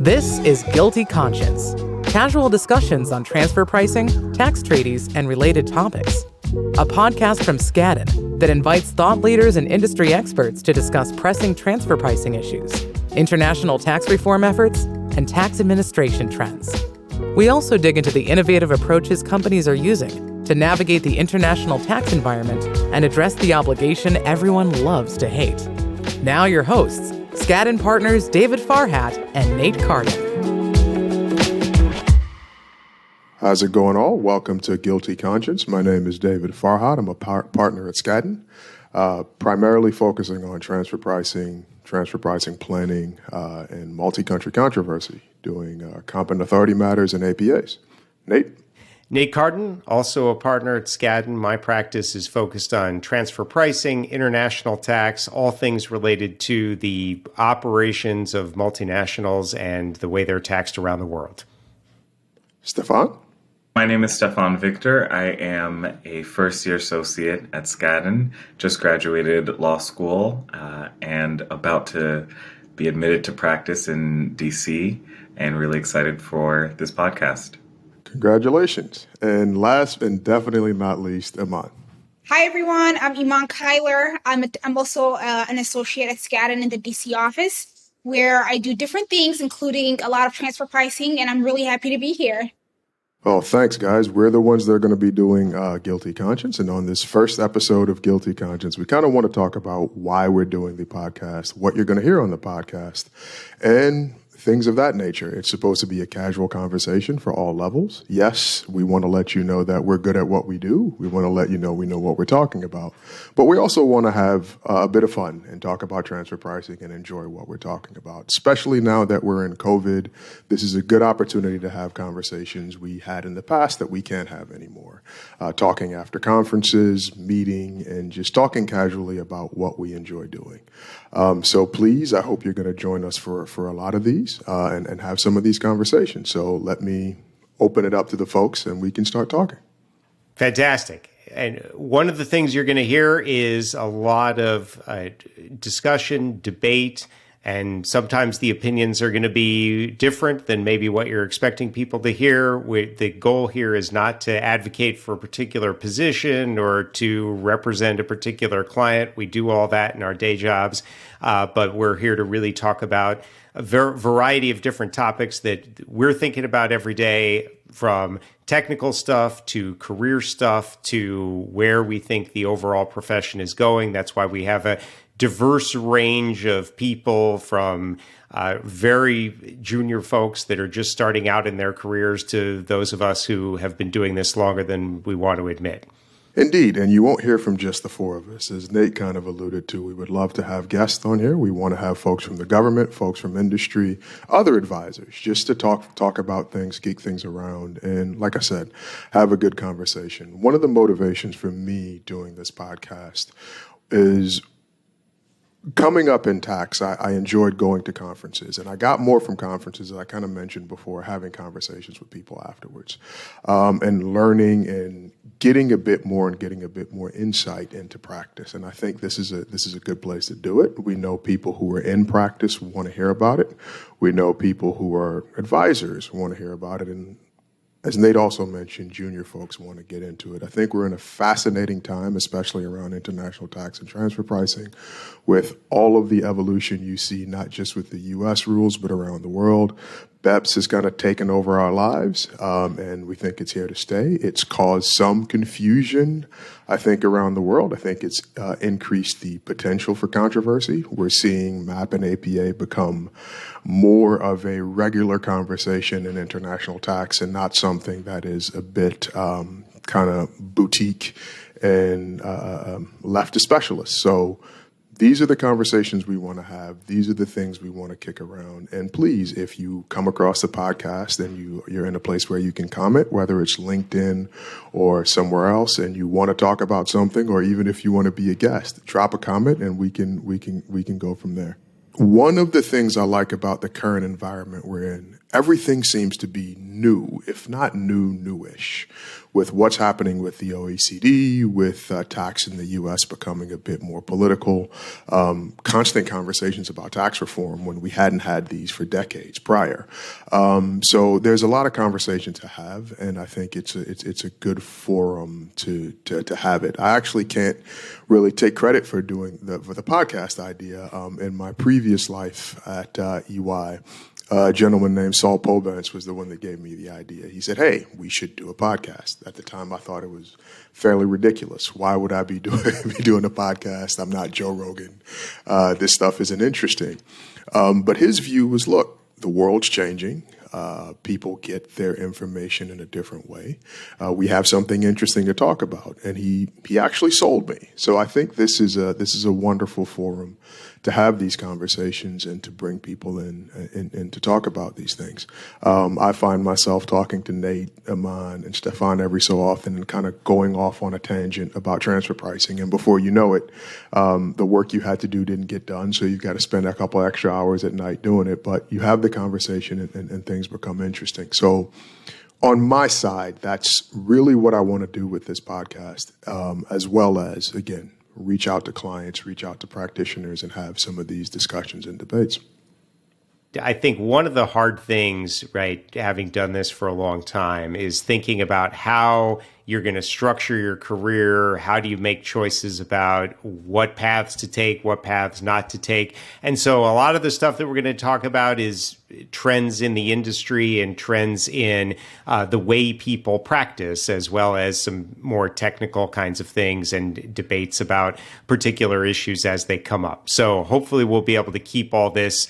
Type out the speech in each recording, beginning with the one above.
This is GILTI Conscience, casual discussions on transfer pricing, tax treaties, and related topics. A podcast from Skadden that invites thought leaders and industry experts to discuss pressing transfer pricing issues, international tax reform efforts, and tax administration trends. We also dig into the innovative approaches companies are using to navigate the international tax environment and address the obligation everyone loves to hate. Now your hosts, Skadden partners David Farhat and Nate Carden. How's it going all? Welcome to GILTI Conscience. My name is David Farhat. I'm a partner at Skadden, primarily focusing on transfer pricing planning, and multi-country controversy, doing competent authority matters and APAs. Nate Carden, also a partner at Skadden. My practice is focused on transfer pricing, international tax, all things related to the operations of multinationals and the way they're taxed around the world. Stefane? My name is Stefane Victor. I am a first-year associate at Skadden, just graduated law school and about to be admitted to practice in D.C. and really excited for this podcast. Congratulations. And last and definitely not least, Iman. Hi, everyone. I'm Iman Kyler. I'm also an associate at Skadden in the DC office, where I do different things, including a lot of transfer pricing, and I'm really happy to be here. Oh, thanks, guys. We're the ones that are going to be doing GILTI Conscience. And on this first episode of GILTI Conscience, we kind of want to talk about why we're doing the podcast, what you're going to hear on the podcast, and things of that nature. It's supposed to be a casual conversation for all levels. Yes, we want to let you know that we're good at what we do. We want to let you know we know what we're talking about. But we also want to have a bit of fun and talk about transfer pricing and enjoy what we're talking about. Especially now that we're in COVID, this is a good opportunity to have conversations we had in the past that we can't have anymore. Talking after conferences, meeting, and just talking casually about what we enjoy doing. So please, I hope you're going to join us for a lot of these and have some of these conversations. So let me open it up to the folks and we can start talking. Fantastic. And one of the things you're going to hear is a lot of discussion, debate, and sometimes the opinions are going to be different than maybe what you're expecting people to hear. The goal here is not to advocate for a particular position or to represent a particular client. We do all that in our day jobs, but we're here to really talk about a variety of different topics that we're thinking about every day, from technical stuff to career stuff to where we think the overall profession is going. That's why we have a diverse range of people, from very junior folks that are just starting out in their careers to those of us who have been doing this longer than we want to admit. Indeed, and you won't hear from just the four of us. As Nate kind of alluded to, we would love to have guests on here. We want to have folks from the government, folks from industry, other advisors, just to talk about things, geek things around, and like I said, have a good conversation. One of the motivations for me doing this podcast is coming up in tax. I enjoyed going to conferences, and I got more from conferences, as I kind of mentioned before, having conversations with people afterwards, and learning and getting a bit more insight into practice. And I think this is a good place to do it. We know people who are in practice want to hear about it. We know people who are advisors want to hear about it. And as Nate also mentioned, junior folks want to get into it. I think we're in a fascinating time, especially around international tax and transfer pricing, with all of the evolution you see, not just with the U.S. rules, but around the world. BEPS has kind of taken over our lives, and we think it's here to stay. It's caused some confusion, I think, around the world. I think it's increased the potential for controversy. We're seeing MAP and APA become more of a regular conversation in international tax and not something that is a bit kind of boutique and left to specialists. So these are the conversations we want to have. These are the things we want to kick around. And please, if you come across the podcast and you're in a place where you can comment, whether it's LinkedIn or somewhere else, and you want to talk about something, or even if you want to be a guest, drop a comment and we can go from there. One of the things I like about the current environment we're in everything seems to be new, if not newish, with what's happening with the OECD, with tax in the U.S. becoming a bit more political, constant conversations about tax reform when we hadn't had these for decades prior. So there's a lot of conversation to have, and I think it's a good forum to have it. I actually can't really take credit for doing for the podcast idea. In my previous life at EY, a gentleman named Saul Pobence was the one that gave me the idea. He said, "Hey, we should do a podcast." At the time, I thought it was fairly ridiculous. Why would I be doing a podcast? I'm not Joe Rogan. This stuff isn't interesting. But his view was, look, the world's changing. People get their information in a different way. We have something interesting to talk about, and he actually sold me. So I think this is a wonderful forum to have these conversations and to bring people in and to talk about these things. I find myself talking to Nate, Iman, and Stefane every so often and kind of going off on a tangent about transfer pricing. And before you know it, the work you had to do didn't get done, so you've got to spend a couple extra hours at night doing it. But you have the conversation and things become interesting. So on my side, that's really what I want to do with this podcast, as well as, again, reach out to clients, reach out to practitioners, and have some of these discussions and debates. I think one of the hard things, right, having done this for a long time, is thinking about how you're going to structure your career. How do you make choices about what paths to take, what paths not to take? And so a lot of the stuff that we're going to talk about is trends in the industry and trends in the way people practice, as well as some more technical kinds of things and debates about particular issues as they come up. So hopefully we'll be able to keep all this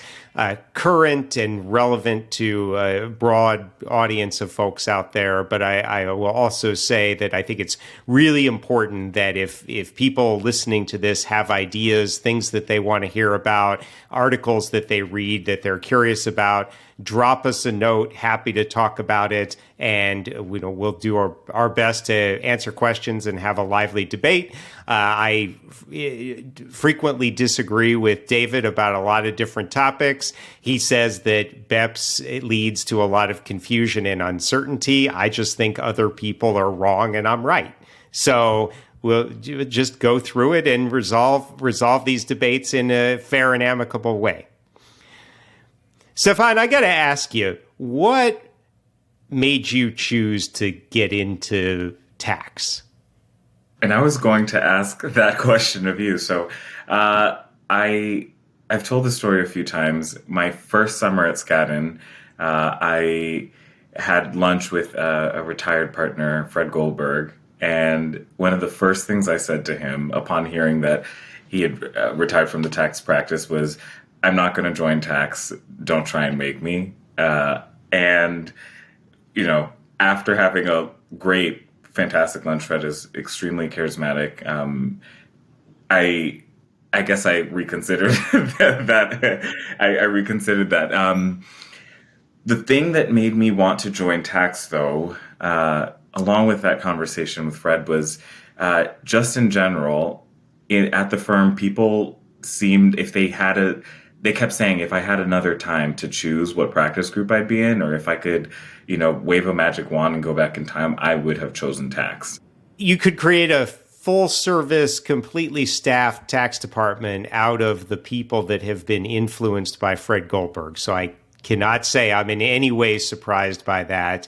current and relevant to a broad audience of folks out there. But I will also say that I think it's really important that if people listening to this have ideas, things that they want to hear about, articles that they read that they're curious about, drop us a note. Happy to talk about it. And we'll do our best to answer questions and have a lively debate. I frequently disagree with David about a lot of different topics. He says that BEPS leads to a lot of confusion and uncertainty. I just think other people are wrong and I'm right. So we'll just go through it and resolve these debates in a fair and amicable way. Stefane, I got to ask you, what made you choose to get into tax? And I was going to ask that question of you. So I've told the story a few times. My first summer at Skadden, I had lunch with a retired partner, Fred Goldberg. And one of the first things I said to him upon hearing that he had retired from the tax practice was, "I'm not going to join tax. Don't try and make me." And, after having a great, fantastic lunch, Fred is extremely charismatic. I guess I reconsidered that. I reconsidered that. The thing that made me want to join tax, though, along with that conversation with Fred, was just in general, at the firm, people seemed, they kept saying, if I had another time to choose what practice group I'd be in, or if I could, wave a magic wand and go back in time, I would have chosen tax. You could create a full service, completely staffed tax department out of the people that have been influenced by Fred Goldberg. So I cannot say I'm in any way surprised by that.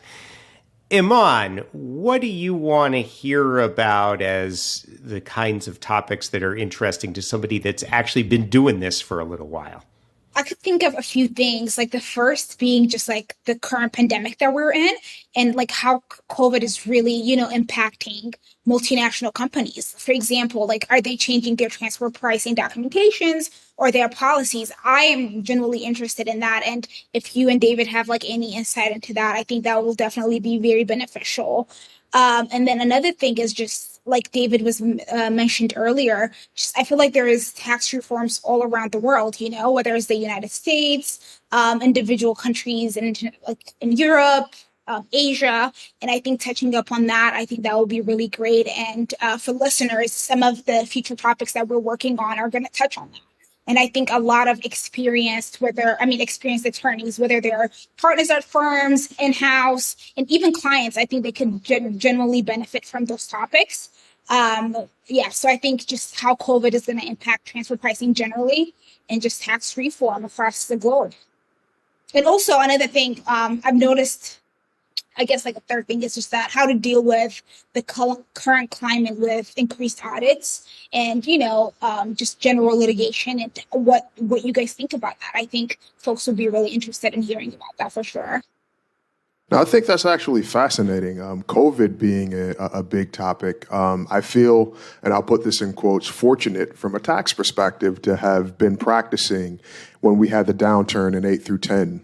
Iman, what do you want to hear about as the kinds of topics that are interesting to somebody that's actually been doing this for a little while? I could think of a few things, like the first being just like the current pandemic that we're in and like how COVID is really, impacting multinational companies. For example, like, are they changing their transfer pricing documentations or their policies? I am genuinely interested in that. And if you and David have like any insight into that, I think that will definitely be very beneficial. And then another thing is just like David was mentioned earlier, I feel like there is tax reforms all around the world, whether it's the United States, individual countries in Europe, Asia. And I think touching up on that, I think that will be really great. And for listeners, some of the future topics that we're working on are going to touch on that. And I think a lot of experienced attorneys, whether they're partners at firms, in-house, and even clients, I think they could genuinely benefit from those topics. So I think just how COVID is going to impact transfer pricing generally and just tax reform across the globe. And also another thing I've noticed, I guess like a third thing is just that how to deal with the current climate with increased audits and, just general litigation and what you guys think about that. I think folks would be really interested in hearing about that for sure. Now, I think that's actually fascinating. COVID being a big topic, I feel, and I'll put this in quotes, fortunate from a tax perspective to have been practicing when we had the downturn in 8 through 10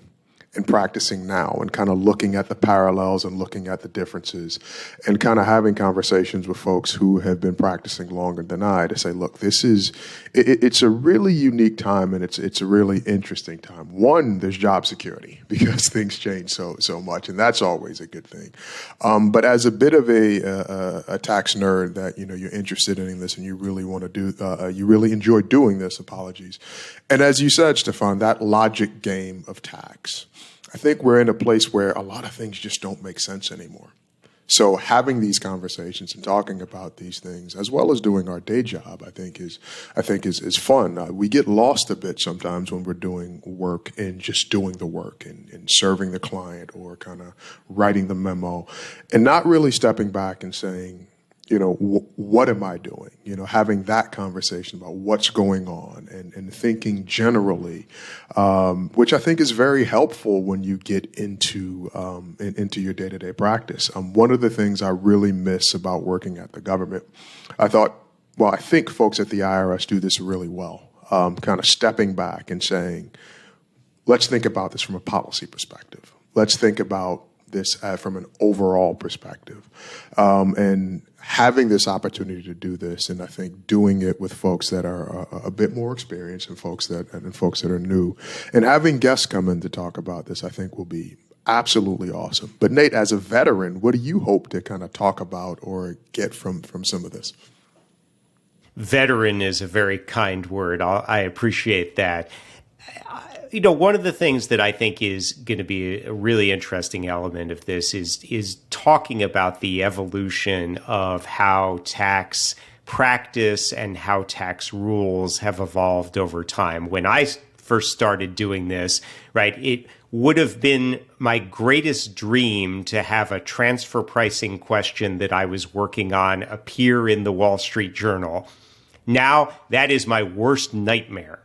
and practicing now and kind of looking at the parallels and looking at the differences and kind of having conversations with folks who have been practicing longer than I to say, look, it's a really unique time and it's a really interesting time. One, there's job security because things change so much, and that's always a good thing. But as a bit of a tax nerd that, you're interested in this and you really want to do, you really enjoy doing this, apologies. And as you said, Stefane, that logic game of tax, I think we're in a place where a lot of things just don't make sense anymore. So having these conversations and talking about these things, as well as doing our day job, I think is fun. We get lost a bit sometimes when we're doing work and just doing the work and serving the client or kind of writing the memo and not really stepping back and saying, what am I doing? Having that conversation about what's going on and thinking generally, which I think is very helpful when you get into your day-to-day practice. One of the things I really miss about working at the government, I think folks at the IRS do this really well, kind of stepping back and saying, let's think about this from a policy perspective. Let's think about this from an overall perspective. And having this opportunity to do this, and I think doing it with folks that are a bit more experienced and folks that are new, and having guests come in to talk about this, I think will be absolutely awesome. But Nate, as a veteran, what do you hope to kind of talk about or get from some of this? Veteran is a very kind word. I appreciate that. One of the things that I think is going to be a really interesting element of this is talking about the evolution of how tax practice and how tax rules have evolved over time. When I first started doing this, right, it would have been my greatest dream to have a transfer pricing question that I was working on appear in the Wall Street Journal. Now, that is my worst nightmare.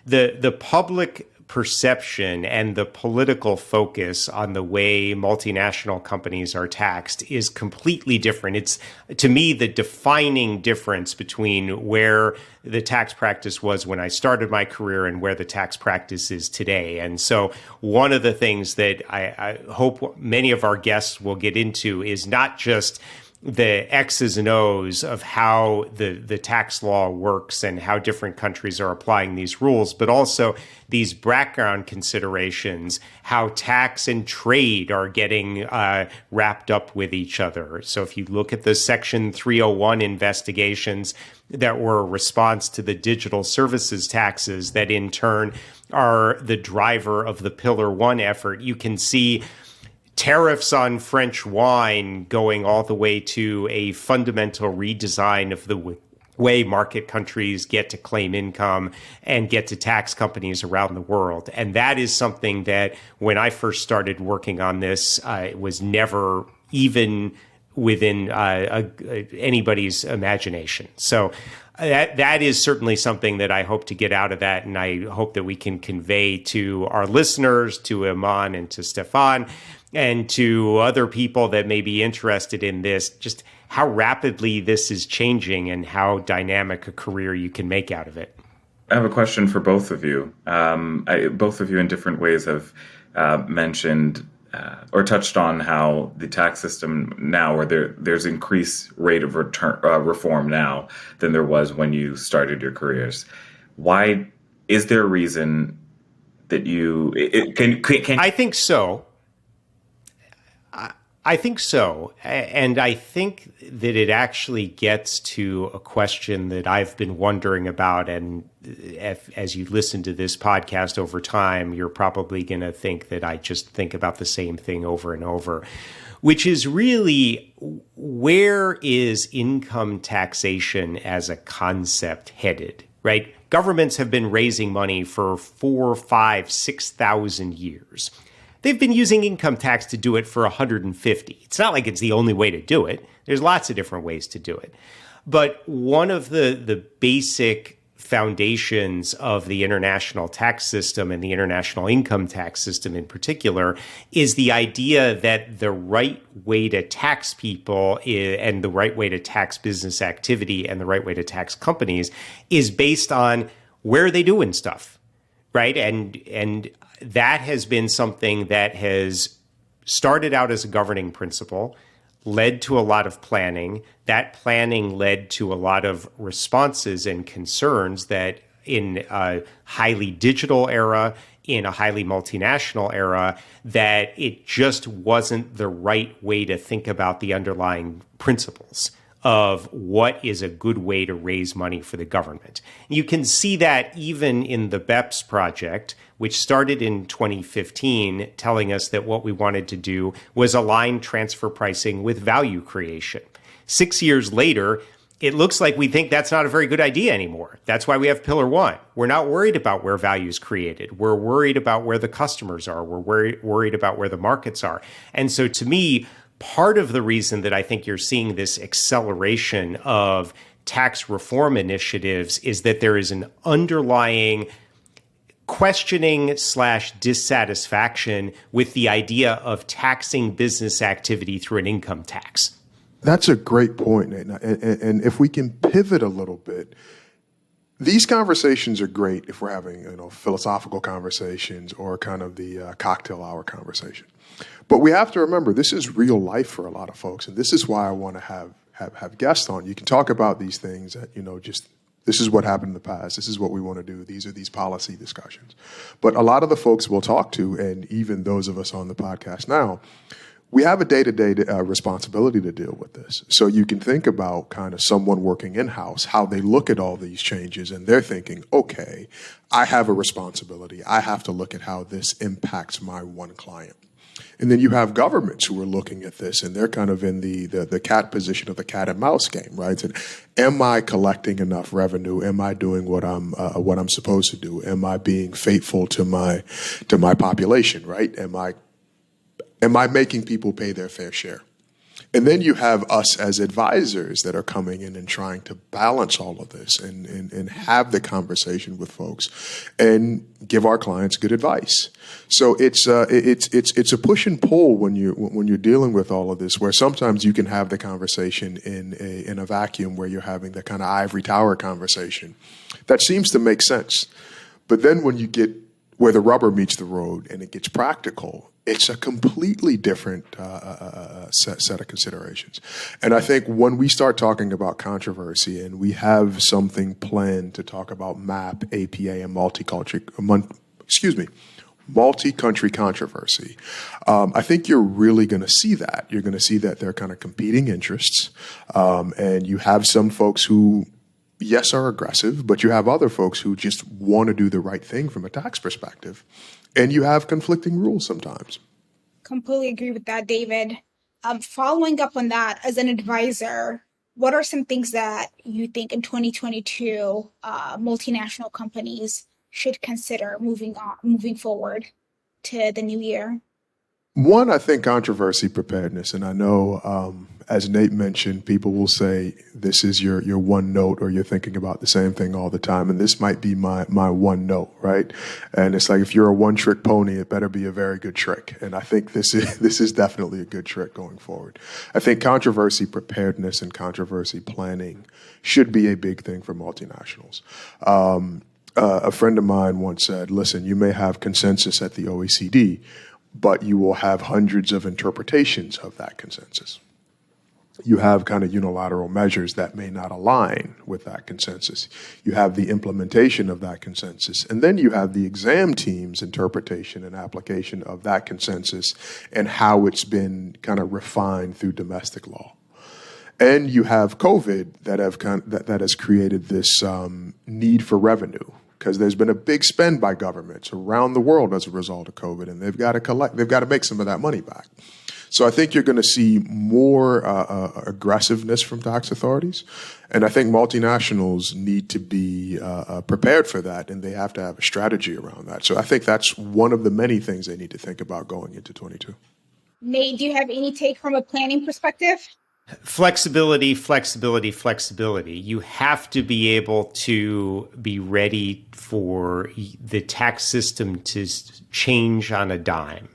The public perception and the political focus on the way multinational companies are taxed is completely different. It's, to me, the defining difference between where the tax practice was when I started my career and where the tax practice is today. And so one of the things that I hope many of our guests will get into is not just the X's and O's of how the tax law works and how different countries are applying these rules, but also these background considerations, how tax and trade are getting wrapped up with each other. So if you look at the Section 301 investigations that were a response to the digital services taxes that in turn are the driver of the Pillar 1 effort, you can see tariffs on French wine going all the way to a fundamental redesign of the way market countries get to claim income and get to tax companies around the world. And that is something that when I first started working on this, it was never even within anybody's imagination. So that is certainly something that I hope to get out of that. And I hope that we can convey to our listeners, to Iman and to Stefane, and to other people that may be interested in this, just how rapidly this is changing and how dynamic a career you can make out of it. I have a question for both of you. Both of you in different ways have mentioned or touched on how the tax system now, or there's increased rate of reform now than there was when you started your careers. Why is there a reason that you can? I think so. I think so. And I think that it actually gets to a question that I've been wondering about. And as you listen to this podcast over time, you're probably going to think that I just think about the same thing over and over, which is really, where is income taxation as a concept headed, right? Governments have been raising money for 4, 5, 6,000 years. They've been using income tax to do it for 150. It's not like it's the only way to do it. There's lots of different ways to do it. But one of the basic foundations of the international tax system and the international income tax system in particular is the idea that the right way to tax people and the right way to tax business activity and the right way to tax companies is based on where are they doing stuff, right? And that has been something that has started out as a governing principle, led to a lot of planning. That planning led to a lot of responses and concerns that in a highly digital era, in a highly multinational era, that it just wasn't the right way to think about the underlying principles of what is a good way to raise money for the government. You can see that even in the BEPS project, which started in 2015, telling us that what we wanted to do was align transfer pricing with value creation. 6 years later, it looks like we think that's not a very good idea anymore. That's why we have Pillar 1. We're not worried about where value is created. We're worried about where the customers are. We're worried about where the markets are. And so to me, part of the reason that I think you're seeing this acceleration of tax reform initiatives is that there is an underlying questioning / dissatisfaction with the idea of taxing business activity through an income tax. That's a great point, Nate. And if we can pivot a little bit, these conversations are great if we're having, philosophical conversations or kind of the cocktail hour conversation. But we have to remember, this is real life for a lot of folks, and this is why I want to have guests on. You can talk about these things that, just this is what happened in the past. This is what we want to do. These are these policy discussions. But a lot of the folks we'll talk to, and even those of us on the podcast now, we have a day-to-day responsibility to deal with this. So you can think about kind of someone working in-house, how they look at all these changes, and they're thinking, okay, I have a responsibility. I have to look at how this impacts my one client. And then you have governments who are looking at this, and they're kind of in the cat position of the cat and mouse game, right? And am I collecting enough revenue? Am I doing what I'm supposed to do? Am I being faithful to my population, right? Am I making people pay their fair share? And then you have us as advisors that are coming in and trying to balance all of this and have the conversation with folks and give our clients good advice. So it's a push and pull when you're dealing with all of this, where sometimes you can have the conversation in a vacuum where you're having the kind of ivory tower conversation that seems to make sense. But then when you get where the rubber meets the road and it gets practical, it's a completely different set of considerations. And I think when we start talking about controversy and we have something planned to talk about MAP, APA, and multi-country controversy, I think you're really going to see that. You're going to see that they're kind of competing interests. And you have some folks who, yes, are aggressive, but you have other folks who just want to do the right thing from a tax perspective. And you have conflicting rules sometimes. Completely agree with that, David. Following up on that, as an advisor, what are some things that you think in 2022 multinational companies should consider moving forward to the new year? One, I think controversy preparedness. And I know, as Nate mentioned, people will say this is your one note, or you're thinking about the same thing all the time. And this might be my one note, right? And it's like, if you're a one trick pony, it better be a very good trick. And I think this is definitely a good trick going forward. I think controversy preparedness and controversy planning should be a big thing for multinationals. A friend of mine once said, listen, you may have consensus at the OECD, but you will have hundreds of interpretations of that consensus. You have kind of unilateral measures that may not align with that consensus. You have the implementation of that consensus. And then you have the exam team's interpretation and application of that consensus and how it's been kind of refined through domestic law. And you have COVID that has created this need for revenue, because there's been a big spend by governments around the world as a result of COVID, and they've got to make some of that money back. So I think you're going to see more aggressiveness from tax authorities, and I think multinationals need to be prepared for that, and they have to have a strategy around that. So I think that's one of the many things they need to think about going into 22. Nate, do you have any take from a planning perspective? Flexibility, flexibility, flexibility. You have to be able to be ready for the tax system to change on a dime.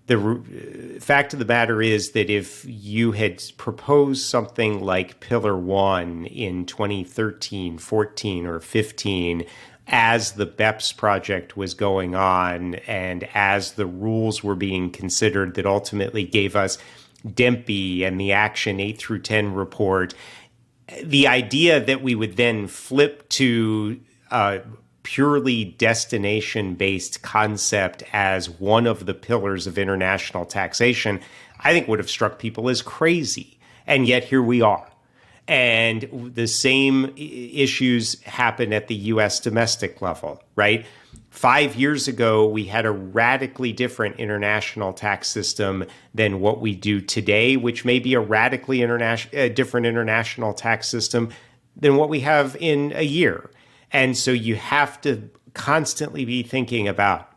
The fact of the matter is that if you had proposed something like Pillar 1 in 2013, 14, or 15, as the BEPS project was going on and as the rules were being considered that ultimately gave us DEMPE and the Action 8 through 10 report, the idea that we would then flip to purely destination-based concept as one of the pillars of international taxation, I think would have struck people as crazy. And yet here we are. And the same issues happen at the U.S. domestic level, right? 5 years ago, we had a radically different international tax system than what we do today, which may be a radically different international tax system than what we have in a year. And so you have to constantly be thinking about,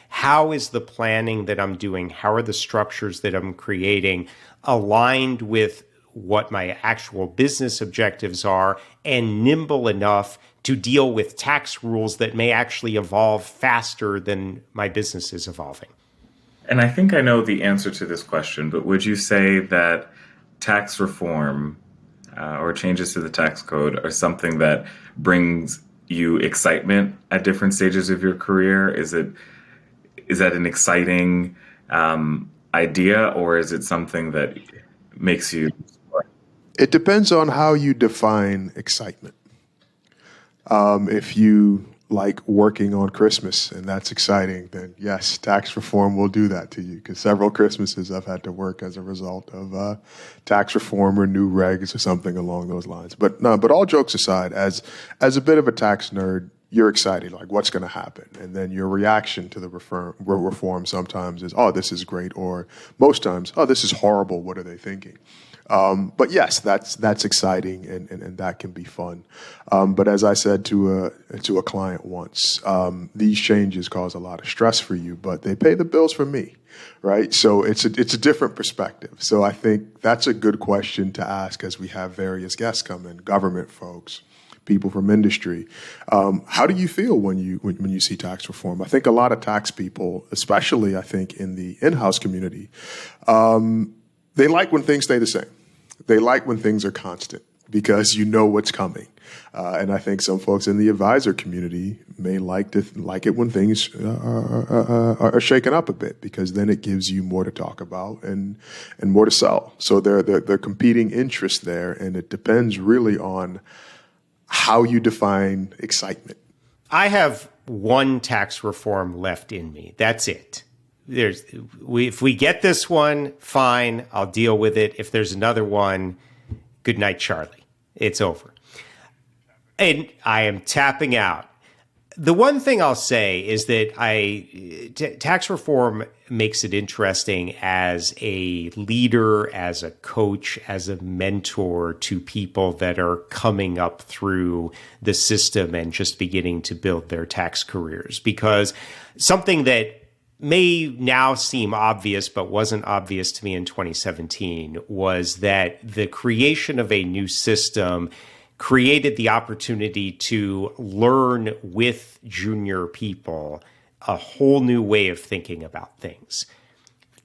how is the planning that I'm doing, how are the structures that I'm creating aligned with what my actual business objectives are, and nimble enough to deal with tax rules that may actually evolve faster than my business is evolving. And I think I know the answer to this question, but would you say that tax reform or changes to the tax code are something that brings you excitement at different stages of your career? Is that an exciting idea, or is it something that makes you? It depends on how you define excitement. If you like working on Christmas and that's exciting, then yes, tax reform will do that to you, because several Christmases I've had to work as a result of tax reform or new regs or something along those lines. But no, but all jokes aside, as a bit of a tax nerd, you're excited, like what's going to happen? And then your reaction to the reform sometimes is, oh, this is great, or most times, oh, this is horrible, what are they thinking? But yes, that's exciting, and that can be fun. But as I said to a client once, these changes cause a lot of stress for you, but they pay the bills for me, right? So it's a different perspective. So I think that's a good question to ask as we have various guests come in, government folks, people from industry. How do you feel when you see tax reform? I think a lot of tax people, especially I think in the in-house community, they like when things stay the same. They like when things are constant because you know what's coming. And I think some folks in the advisor community may like it when things are shaken up a bit, because then it gives you more to talk about and more to sell. So they're competing interests there, and it depends really on how you define excitement. I have one tax reform left in me. That's it. If we get this one, fine, I'll deal with it. If there's another one, good night, Charlie. It's over. And I am tapping out. The one thing I'll say is that tax reform makes it interesting as a leader, as a coach, as a mentor to people that are coming up through the system and just beginning to build their tax careers. Because something that may now seem obvious, but wasn't obvious to me in 2017, was that the creation of a new system created the opportunity to learn with junior people a whole new way of thinking about things.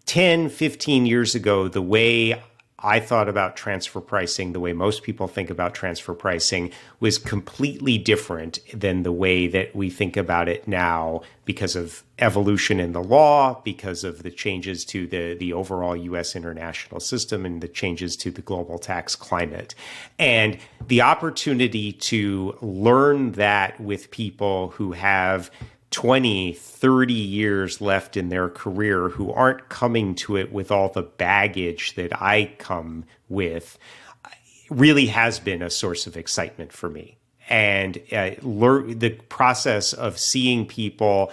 10, 15 years ago, the way I thought about transfer pricing, the way most people think about transfer pricing, was completely different than the way that we think about it now because of evolution in the law, because of the changes to the overall U.S. international system and the changes to the global tax climate. And the opportunity to learn that with people who have 20, 30 years left in their career, who aren't coming to it with all the baggage that I come with, really has been a source of excitement for me. And the process of seeing people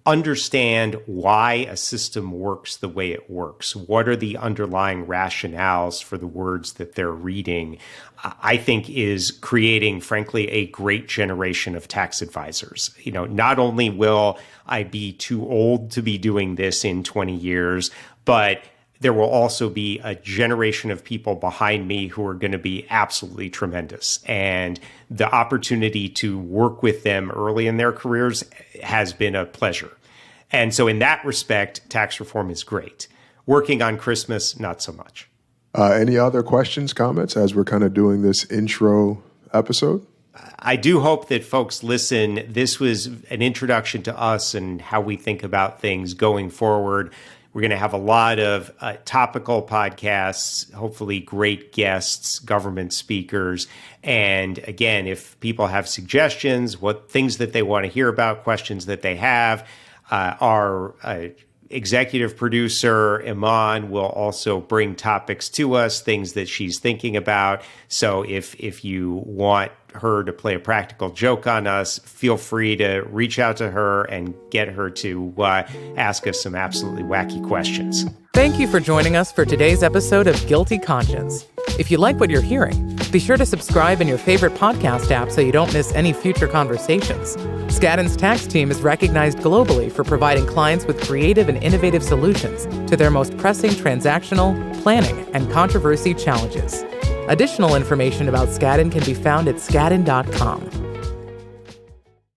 understand why a system works the way it works, what are the underlying rationales for the words that they're reading, I think is creating, frankly, a great generation of tax advisors. Not only will I be too old to be doing this in 20 years, but there will also be a generation of people behind me who are going to be absolutely tremendous. And the opportunity to work with them early in their careers has been a pleasure. And so in that respect, tax reform is great. Working on Christmas, not so much. Any other questions, comments as we're kind of doing this intro episode? I do hope that folks listen. This was an introduction to us and how we think about things going forward. We're going to have a lot of topical podcasts, hopefully great guests, government speakers. And again, if people have suggestions, what things that they want to hear about, questions that they have, our executive producer, Iman, will also bring topics to us, things that she's thinking about. So if you want her to play a practical joke on us, feel free to reach out to her and get her to ask us some absolutely wacky questions. Thank you for joining us for today's episode of Guilty Conscience. If you like what you're hearing, be sure to subscribe in your favorite podcast app so you don't miss any future conversations. Skadden's tax team is recognized globally for providing clients with creative and innovative solutions to their most pressing transactional, planning, and controversy challenges. Additional information about Skadden can be found at skadden.com.